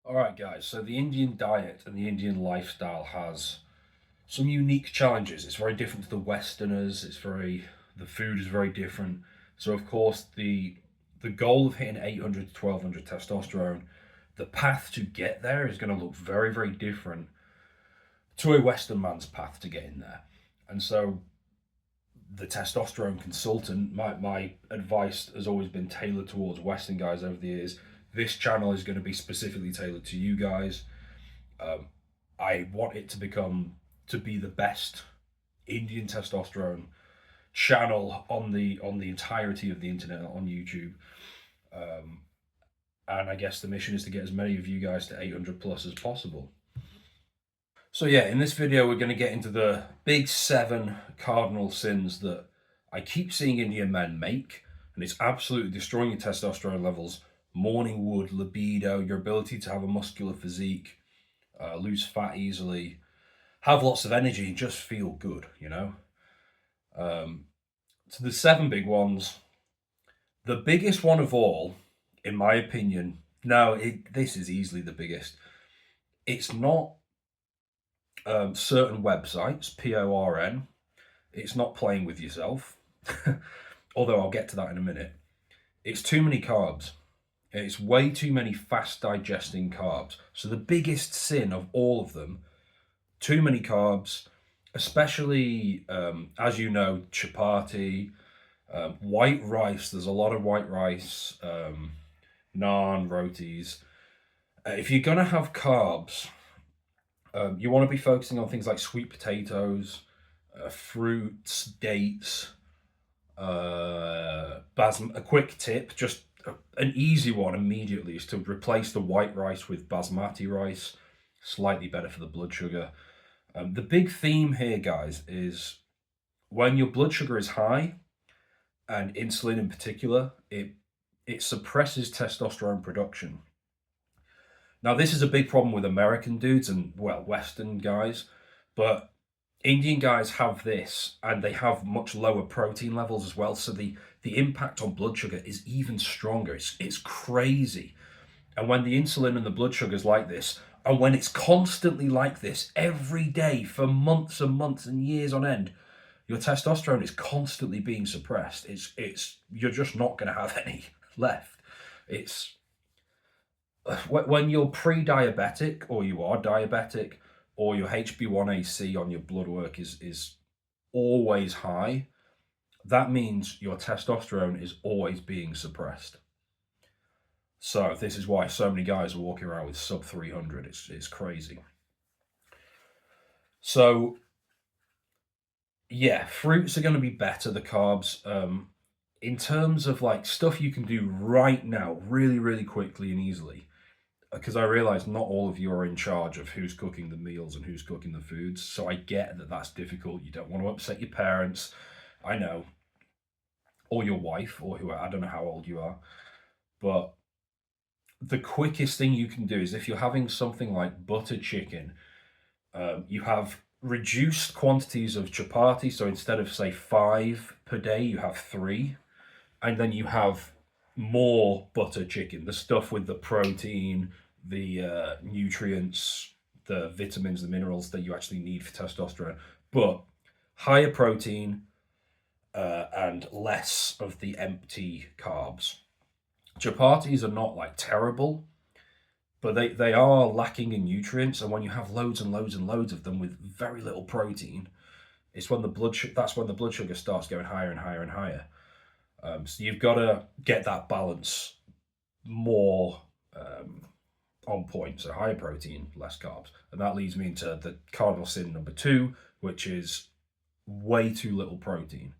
All right, guys. So the Indian diet and the Indian lifestyle has some unique challenges. It's very different to the Westerners. The food is very different. So of course the goal of hitting 800 to 1200 testosterone, the path to get there is going to look very, very different to a Western man's path to getting there. And so the testosterone consultant, my advice has always been tailored towards Western guys over the years. This channel is going to be specifically tailored to you guys. Um, I want it to be the best Indian testosterone channel on the entirety of the internet on YouTube. Um, and I guess the mission is to get as many of you guys to 800 plus as possible. So yeah, in this video we're going to get into the big 7 cardinal sins that I keep seeing Indian men make, and it's absolutely destroying your testosterone levels, morning wood, libido, your ability to have a muscular physique, lose fat easily, have lots of energy, and just feel good, you know? So the 7 big ones. The biggest one of all, in my opinion, this is easily the biggest. It's not certain websites, PORN. It's not playing with yourself, although I'll get to that in a minute. It's too many carbs. It's way too many fast digesting carbs. So the biggest sin of all of them, too many carbs, especially, as you know, chapati, white rice. There's a lot of white rice, naan, rotis. If you're going to have carbs, you want to be focusing on things like sweet potatoes, fruits, dates, a quick tip, just an easy one immediately, is to replace the white rice with basmati rice. Slightly better for the blood sugar. The big theme here, guys, is when your blood sugar is high, and insulin in particular, it suppresses testosterone production. Now, this is a big problem with American dudes and, well, Western guys, but Indian guys have this, and they have much lower protein levels as well, so the impact on blood sugar is even stronger. It's crazy. And when the insulin and the blood sugar is like this, and when it's constantly like this every day for months and months and years on end, your testosterone is constantly being suppressed. You're just not going to have any left. It's when you're pre-diabetic, or you are diabetic, or your HbA1c on your blood work is always high, that means your testosterone is always being suppressed. So this is why so many guys are walking around with sub 300. It's crazy. So yeah, fruits are going to be better, the carbs. In terms of like stuff you can do right now, really, really quickly and easily, because I realize not all of you are in charge of who's cooking the meals and who's cooking the foods. So I get that that's difficult. You don't want to upset your parents, I know, or your wife, or who, I don't know how old you are. But the quickest thing you can do is, if you're having something like butter chicken, you have reduced quantities of chapati. So instead of, say, 5 per day, you have 3. And then you have more butter chicken, the stuff with the protein, the nutrients, the vitamins, the minerals that you actually need for testosterone, but higher protein and less of the empty carbs. Chapatis are not like terrible, but they are lacking in nutrients, and when you have loads and loads and loads of them with very little protein, it's when that's when the blood sugar starts going higher and higher and higher. So you've got to get that balance more on point. So higher protein, less carbs. And that leads me into the cardinal sin number 2, which is way too little protein.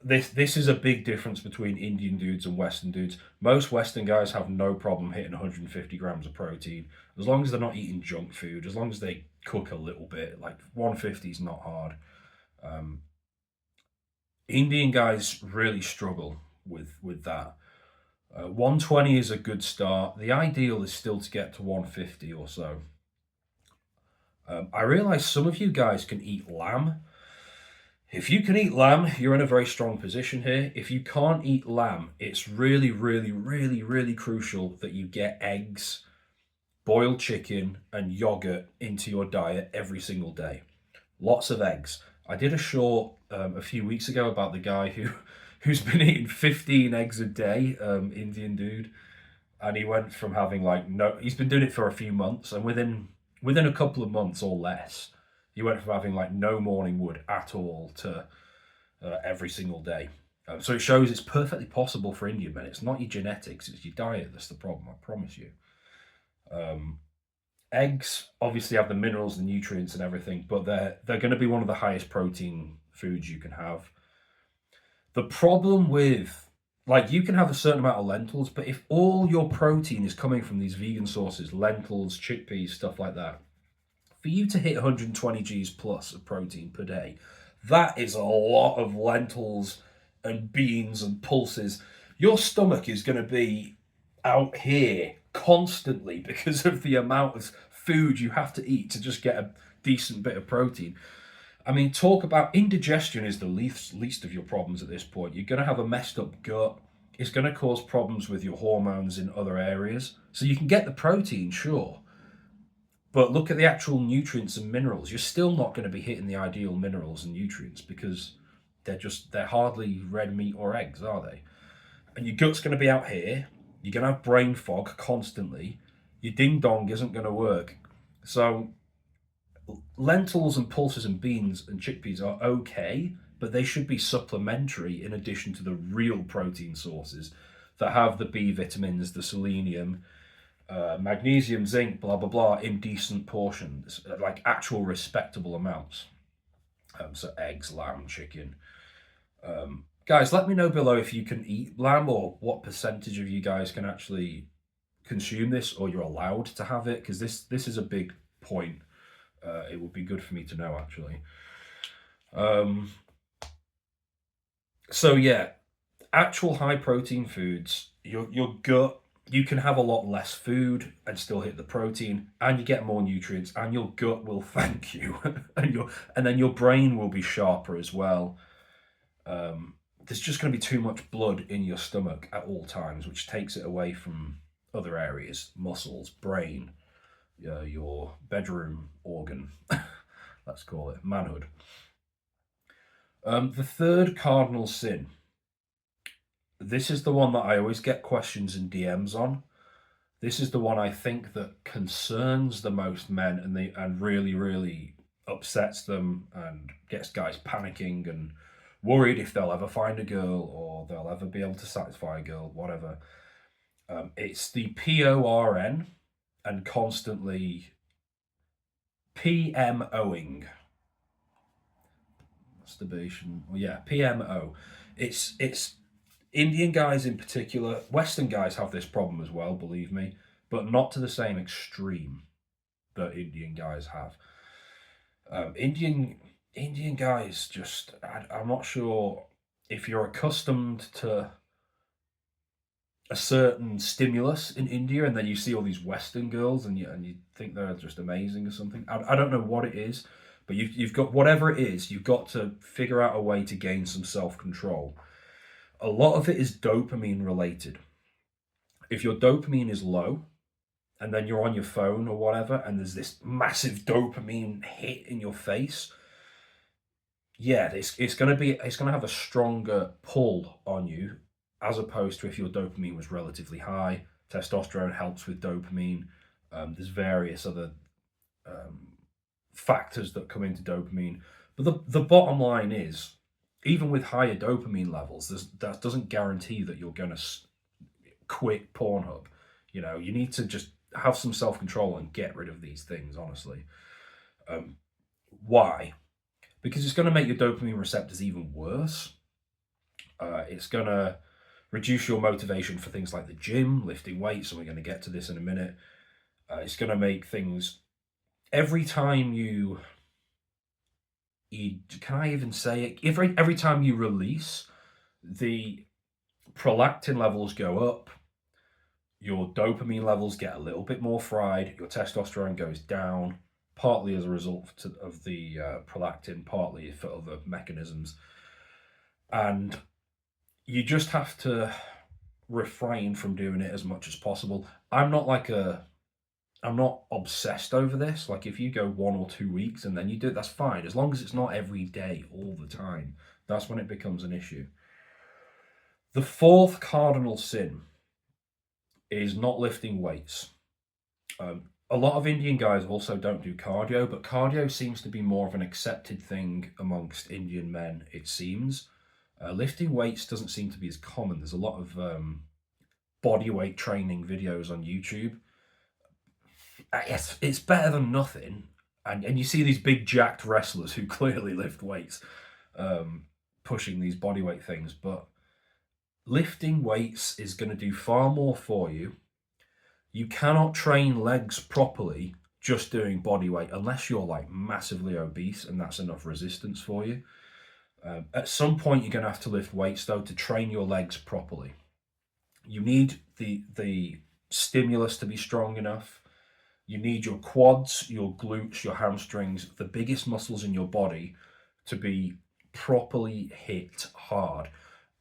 This is a big difference between Indian dudes and Western dudes. Most Western guys have no problem hitting 150 grams of protein, as long as they're not eating junk food, as long as they cook a little bit. Like 150 is not hard. Indian guys really struggle with that. 120 is a good start. The ideal is still to get to 150 or so. I realize some of you guys can eat lamb. If you can eat lamb, you're in a very strong position here. If you can't eat lamb, it's really, really, really, really crucial that you get eggs, boiled chicken, and yogurt into your diet every single day. Lots of eggs. I did a short a few weeks ago about the guy who's been eating 15 eggs a day, Indian dude, and he went from having like no. He's been doing it for a few months, and within a couple of months or less, he went from having like no morning wood at all to every single day. So it shows it's perfectly possible for Indian men. It's not your genetics; it's your diet that's the problem. I promise you. Um, Eggs obviously have the minerals, the nutrients, and everything, but they're going to be one of the highest protein foods you can have. The problem with like you can have a certain amount of lentils, but if all your protein is coming from these vegan sources, lentils, chickpeas, stuff like that, for you to hit 120 Gs plus of protein per day, that is a lot of lentils and beans and pulses. Your stomach is going to be out here constantly because of the amount of food you have to eat to just get a decent bit of protein. I mean, talk about indigestion is the least of your problems at this point. You're going to have a messed up gut. It's going to cause problems with your hormones in other areas. So you can get the protein, sure, but look at the actual nutrients and minerals. You're still not going to be hitting the ideal minerals and nutrients because they're hardly red meat or eggs, are they? And your gut's going to be out here. You're going to have brain fog constantly. Your ding dong isn't going to work. So lentils and pulses and beans and chickpeas are okay, but they should be supplementary in addition to the real protein sources that have the B vitamins, the selenium, magnesium, zinc, blah blah blah, in decent portions, like actual respectable amounts. So eggs, lamb, chicken. Guys, let me know below if you can eat lamb or what percentage of you guys can actually consume this or you're allowed to have it, because this is a big point. It would be good for me to know actually. So yeah, actual high protein foods, your gut, you can have a lot less food and still hit the protein, and you get more nutrients, and your gut will thank you, and then your brain will be sharper as well. There's just going to be too much blood in your stomach at all times, which takes it away from other areas, muscles, brain, your bedroom organ, let's call it manhood. The third cardinal sin. This is the one that I always get questions and DMs on. This is the one I think that concerns the most men and really, really upsets them and gets guys panicking and worried if they'll ever find a girl or they'll ever be able to satisfy a girl, whatever. It's the PORN and constantly PMOing. Masturbation. Well, yeah, PMO. It's Indian guys in particular. Western guys have this problem as well, believe me, but not to the same extreme that Indian guys have. Indian guys just I'm not sure if you're accustomed to a certain stimulus in India and then you see all these Western girls and you think they're just amazing or something. I don't know what it is, but you've got whatever it is, you've got to figure out a way to gain some self-control. A lot of it is dopamine related. If your dopamine is low and then you're on your phone or whatever and there's this massive dopamine hit in your face, yeah, it's going to have a stronger pull on you as opposed to if your dopamine was relatively high. Testosterone helps with dopamine. There's various other factors that come into dopamine. But the bottom line is, even with higher dopamine levels, that doesn't guarantee that you're going to quit Pornhub. You know, you need to just have some self-control and get rid of these things, honestly. Why? Because it's going to make your dopamine receptors even worse. It's going to reduce your motivation for things like the gym, lifting weights, and we're going to get to this in a minute. It's going to make things... Every time you can I even say it? Every time you release, the prolactin levels go up, your dopamine levels get a little bit more fried, your testosterone goes down, partly as a result of the prolactin, partly for other mechanisms. And you just have to refrain from doing it as much as possible. I'm not obsessed over this. Like if you go 1 or 2 weeks and then you do it, that's fine. As long as it's not every day, all the time. That's when it becomes an issue. The fourth cardinal sin is not lifting weights. A lot of Indian guys also don't do cardio, but cardio seems to be more of an accepted thing amongst Indian men, it seems. Lifting weights doesn't seem to be as common. There's a lot of body weight training videos on YouTube. It's better than nothing. And you see these big jacked wrestlers who clearly lift weights, pushing these body weight things. But lifting weights is going to do far more for you. You cannot train legs properly just doing body weight unless you're like massively obese and that's enough resistance for you. At some point, you're going to have to lift weights though to train your legs properly. You need the stimulus to be strong enough. You need your quads, your glutes, your hamstrings, the biggest muscles in your body to be properly hit hard.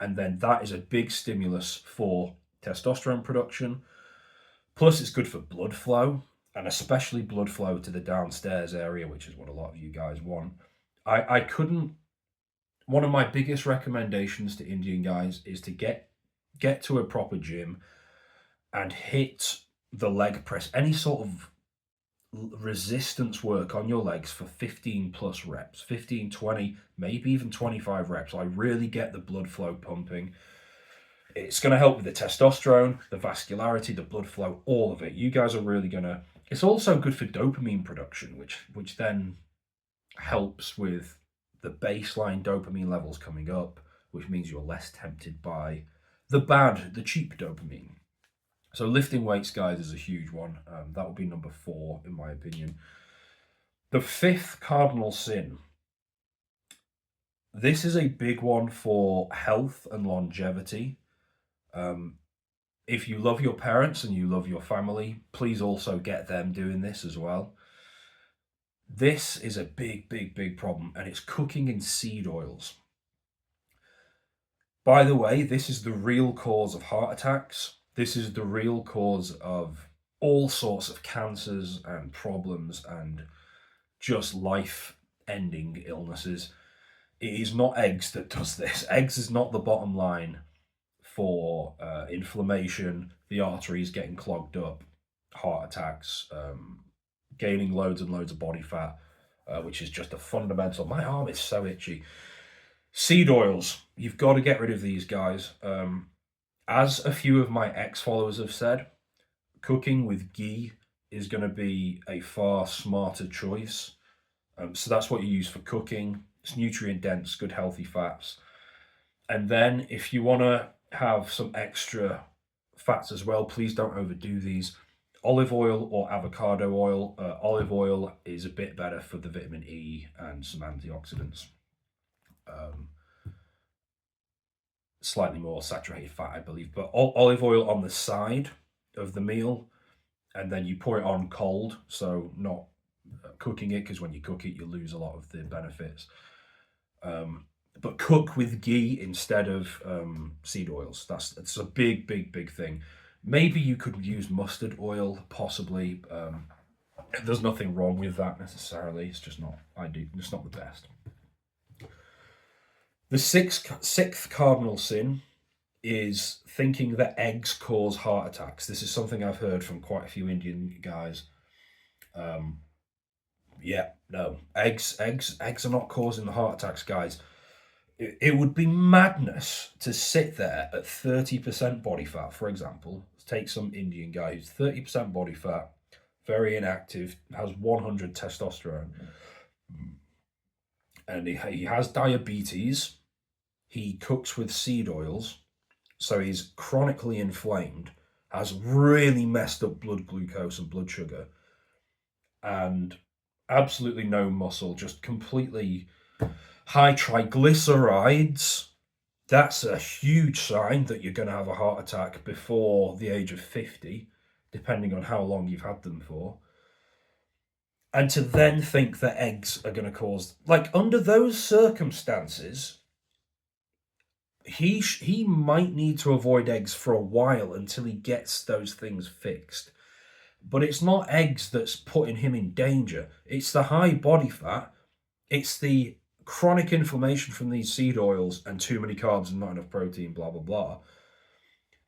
And then that is a big stimulus for testosterone production. Plus, it's good for blood flow, and especially blood flow to the downstairs area, which is what a lot of you guys want. I couldn't. One of my biggest recommendations to Indian guys is to get to a proper gym and hit the leg press, any sort of resistance work on your legs for 15 plus reps, 15, 20, maybe even 25 reps. I really get the blood flow pumping. It's going to help with the testosterone, the vascularity, the blood flow, all of it. You guys are really going to... It's also good for dopamine production, which then helps with the baseline dopamine levels coming up, which means you're less tempted by the cheap dopamine. So lifting weights, guys, is a huge one. That would be number 4, in my opinion. The fifth cardinal sin. This is a big one for health and longevity. If you love your parents and you love your family, please also get them doing this as well. This is a big, big, big problem, and it's cooking in seed oils. By the way, this is the real cause of heart attacks. This is the real cause of all sorts of cancers and problems and just life-ending illnesses. It is not eggs that does this. Eggs is not the bottom line for inflammation, the arteries getting clogged up, heart attacks, gaining loads and loads of body fat, which is just a fundamental... My arm is so itchy. Seed oils. You've got to get rid of these, guys. As a few of my ex-followers have said, cooking with ghee is going to be a far smarter choice. So that's what you use for cooking. It's nutrient-dense, good, healthy fats. And then if you want to have some extra fats as well, please don't overdo these. Olive oil or avocado oil. Olive oil is a bit better for the vitamin E and some antioxidants. Slightly more saturated fat, I believe, but olive oil on the side of the meal, and then you pour it on cold, so not cooking it, because when you cook it, you lose a lot of the benefits. But cook with ghee instead of seed oils. That's a big, big, big thing. Maybe you could use mustard oil, possibly. There's nothing wrong with that necessarily. It's just not ideal. It's not the best. The sixth cardinal sin is thinking that eggs cause heart attacks. This is something I've heard from quite a few Indian guys. No, eggs are not causing the heart attacks, guys. It would be madness to sit there at 30% body fat, for example. Take some Indian guy who's 30% body fat, very inactive, has 100 testosterone, and he has diabetes. He cooks with seed oils, so he's chronically inflamed, has really messed up blood glucose and blood sugar, and absolutely no muscle, just completely high triglycerides. That's a huge sign that you're going to have a heart attack before the age of 50, depending on how long you've had them for. And to then think that eggs are going to cause, like, under those circumstances, he might need to avoid eggs for a while until he gets those things fixed. But it's not eggs that's putting him in danger. It's the high body fat. It's the chronic inflammation from these seed oils and too many carbs and not enough protein, blah, blah, blah.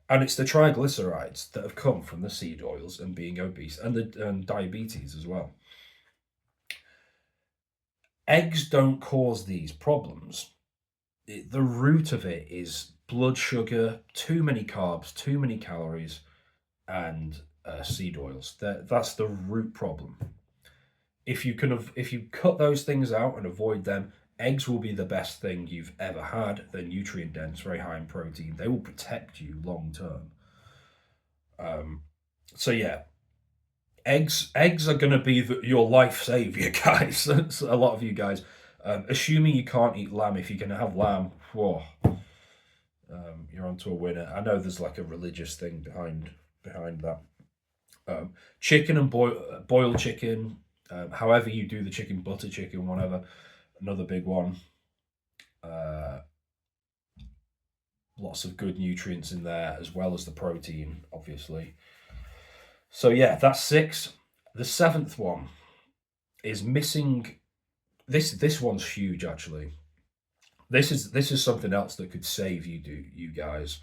And it's the triglycerides that have come from the seed oils and being obese and diabetes as well. Eggs don't cause these problems. The root of it is blood sugar, too many carbs, too many calories, and seed oils. That's the root problem. If you cut those things out and avoid them, eggs will be the best thing you've ever had. They're nutrient dense, very high in protein. They will protect you long term. So yeah, eggs are going to be your life savior, guys. A lot of you guys, assuming you can't eat lamb, if you can have lamb, whoa, you're onto a winner. I know there's like a religious thing behind that. Chicken and boiled chicken, however you do the chicken, butter chicken, whatever, another big one. Lots of good nutrients in there, as well as the protein, obviously. So yeah, that's 6. The 7th one is missing. This one's huge, actually. This is something else that could save you guys,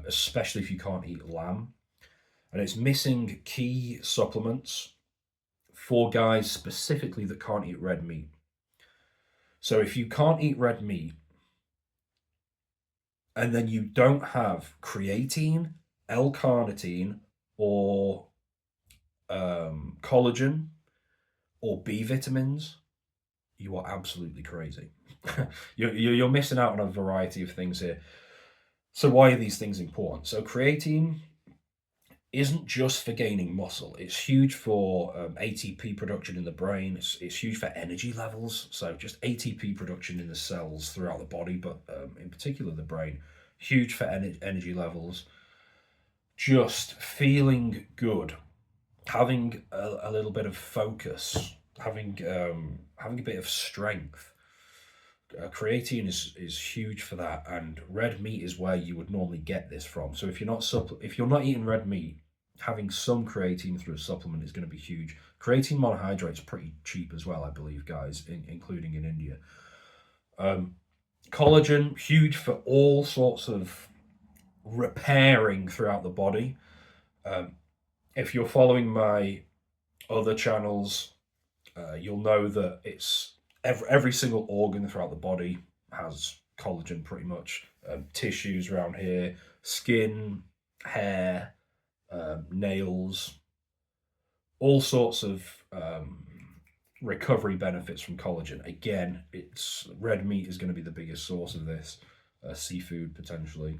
especially if you can't eat lamb. And it's missing key supplements for guys specifically that can't eat red meat. So if you can't eat red meat, and then you don't have creatine, L-carnitine, or collagen, or B vitamins, you are absolutely crazy. You're missing out on a variety of things here. So why are these things important? So creatine isn't just for gaining muscle. It's huge for ATP production in the brain. It's huge for energy levels. So just ATP production in the cells throughout the body, but in particular the brain. Huge for energy levels. Just feeling good, having a little bit of focus, having a bit of strength. Creatine is huge for that, and red meat is where you would normally get this from. So if you're not eating red meat, having some creatine through a supplement is going to be huge. Creatine monohydrate is pretty cheap as well, I believe, guys, including in India. Collagen, huge for all sorts of repairing throughout the body. If you're following my other channels, you'll know that it's every single organ throughout the body has collagen, pretty much. Tissues around here, skin, hair, nails, all sorts of recovery benefits from collagen. Again, it's red meat is going to be the biggest source of this. Seafood potentially.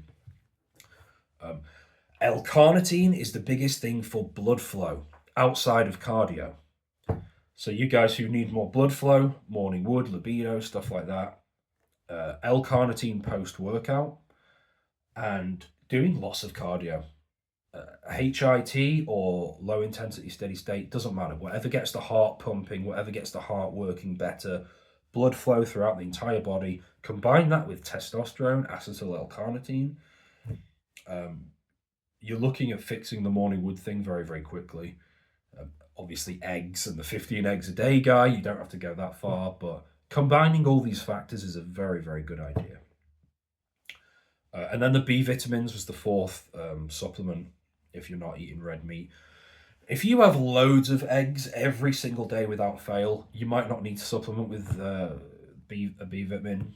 L-carnitine is the biggest thing for blood flow outside of cardio. So you guys who need more blood flow, morning wood, libido, stuff like that, L-carnitine post-workout, and doing lots of cardio. HIT or low intensity steady state, doesn't matter. Whatever gets the heart pumping, whatever gets the heart working better, blood flow throughout the entire body, combine that with testosterone, acetyl L-carnitine, you're looking at fixing the morning wood thing very, very quickly. Obviously, eggs and the 15 eggs a day guy, you don't have to go that far, but combining all these factors is a very, very good idea. And then the B vitamins was the 4th supplement if you're not eating red meat. If you have loads of eggs every single day without fail, you might not need to supplement with a B vitamin.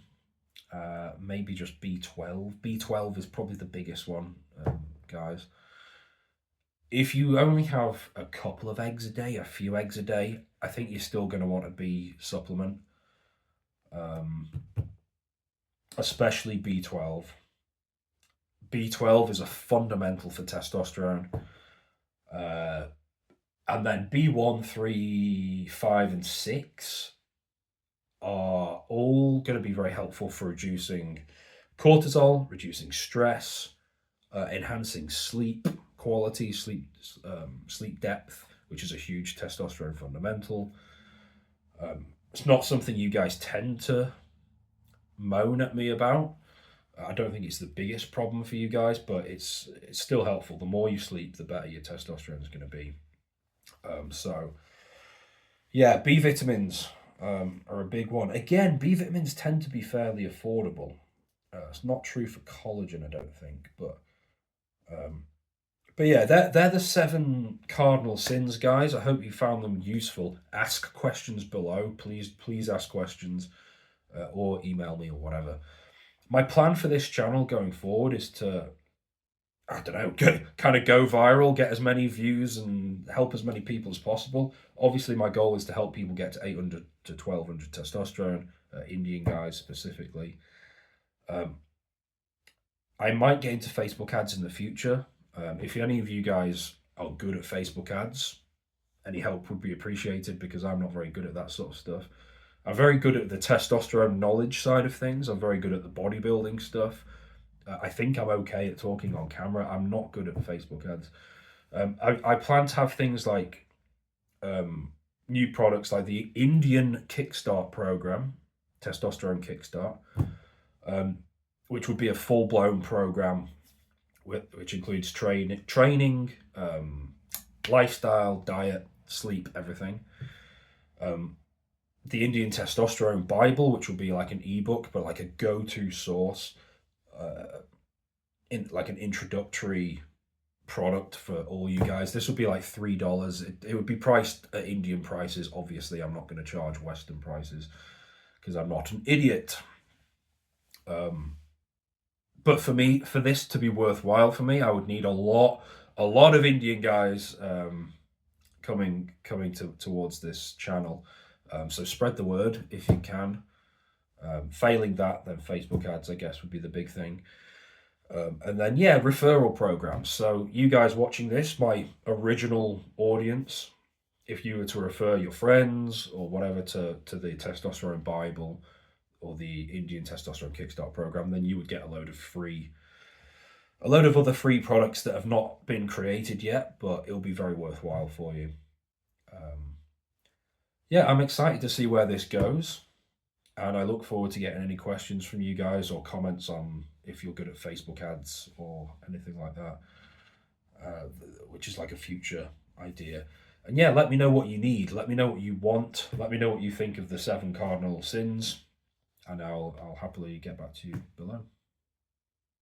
Maybe just B12. B12 is probably the biggest one, guys. If you only have a couple of eggs a day, a few eggs a day, I think you're still going to want a B supplement, especially B12. B12 is a fundamental for testosterone. And then B1, 3, 5, and 6 are all going to be very helpful for reducing cortisol, reducing stress, enhancing sleep quality, sleep depth, which is a huge testosterone fundamental. It's not something you guys tend to moan at me about. I don't think it's the biggest problem for you guys, but it's still helpful. The more you sleep, the better your testosterone is going to be. So yeah, B vitamins are a big one. Again, B vitamins tend to be fairly affordable. It's not true for collagen, I don't think, um, but yeah, they're the seven cardinal sins, guys. I hope you found them useful. Ask questions below, please ask questions, or email me or whatever. My plan for this channel going forward is to, I don't know, kind of go viral, get as many views, and help as many people as possible. Obviously, my goal is to help people get to 800 to 1200 testosterone, Indian guys specifically. Um, I might get into Facebook ads in the future. If any of you guys are good at Facebook ads, any help would be appreciated because I'm not very good at that sort of stuff. I'm very good at the testosterone knowledge side of things. I'm very good at the bodybuilding stuff. I think I'm okay at talking on camera. I'm not good at Facebook ads. I plan to have things like new products like the Indian Kickstart program, Testosterone Kickstart, which would be a full-blown program which includes training, lifestyle, diet, sleep, everything. The Indian Testosterone Bible, which will be like an ebook, but like a go-to source, in like an introductory product for all you guys. This would be like $3. It would be priced at Indian prices. Obviously, I'm not going to charge Western prices because I'm not an idiot. But for me, for this to be worthwhile for me, I would need a lot of Indian guys coming towards this channel. So spread the word if you can. Failing that, then Facebook ads, I guess, would be the big thing. And then, yeah, referral programs. So you guys watching this, my original audience, if you were to refer your friends or whatever to the Testosterone Bible or the Indian Testosterone Kickstart program, then you would get a load of other free products that have not been created yet, but it'll be very worthwhile for you. Yeah, I'm excited to see where this goes. And I look forward to getting any questions from you guys or comments on if you're good at Facebook ads or anything like that, which is like a future idea. And yeah, let me know what you need. Let me know what you want. Let me know what you think of the 7 cardinal sins. And I'll happily get back to you below.